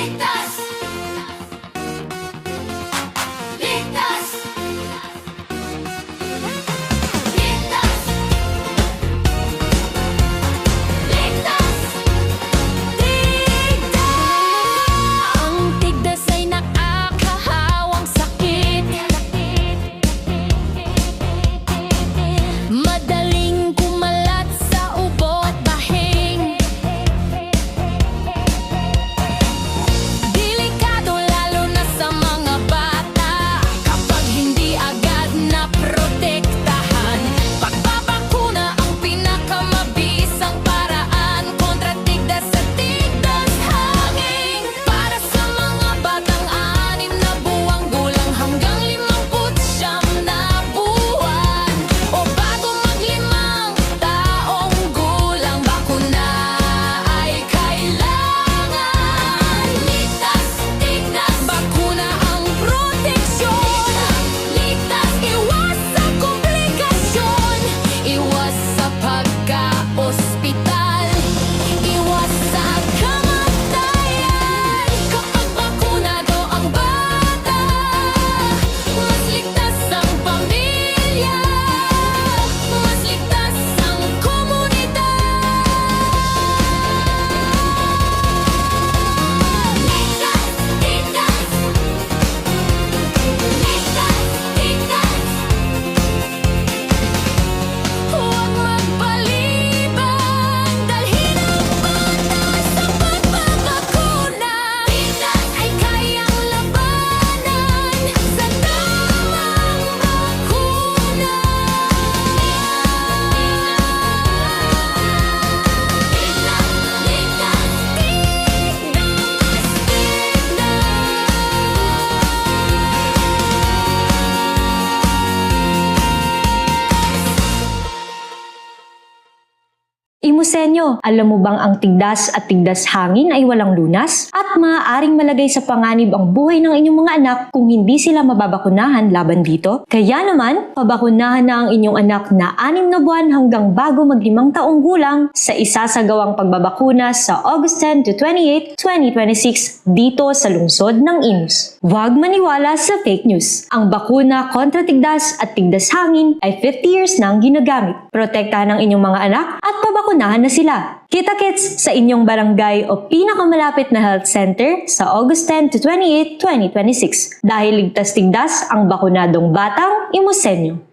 Ligtas! Ligtas! Ligtas! Ligtas! Tigdas! Ang tigdas ay nakakahawang sakit. Madaling kumalat sa ubo at bahing. Delikado lalo na sa mga bata kapag hindi agad na protektahan. Pagbabakuna ang pinakamabisang paraan kontra tigdas sa tigdas hangin. Para sa mga batang 6 na buwang gulang hanggang 59 na buwan o bago mag-5 taong gulang, bakuna ay kailangan. Ligtas, tigdas, bakuna ang proteksyon. Ligtas, iwas sa komplikasyon. Iwas sa pagka-ospital. Iwas sa kamatayan. Kapag bakunado ang bata, mas ligtas ang pamilya. Mas ligtas ang komunidad. Ligtas, tigdas. Ligtas, tigdas. Huwag magpalibang, dalhin ang bata sa pagbabakuna. Tigdas ay kayang labanan sa tamang bakuna. Ligtas, ligtas, Imusenyo, alam mo bang ang tigdas at tigdas hangin ay walang lunas? At maaaring malagay sa panganib ang buhay ng inyong mga anak kung hindi sila mababakunahan laban dito? Kaya naman, pabakunahan na ang inyong anak na 6 na buwan hanggang bago mag-5 taong gulang sa isasagawang pagbabakuna sa August 10 to 28, 2026 dito sa lungsod ng Imus. Huwag maniwala sa fake news. Ang bakuna kontra tigdas at tigdas hangin ay 50 years nang ginagamit. Protektahan ang inyong mga anak at pabakunahan na sila. Kita-kits sa inyong barangay o pinakamalapit na health center sa August 10 to 28, 2026 dahil ligtas tigdas ang bakunadong batang Imusenyo.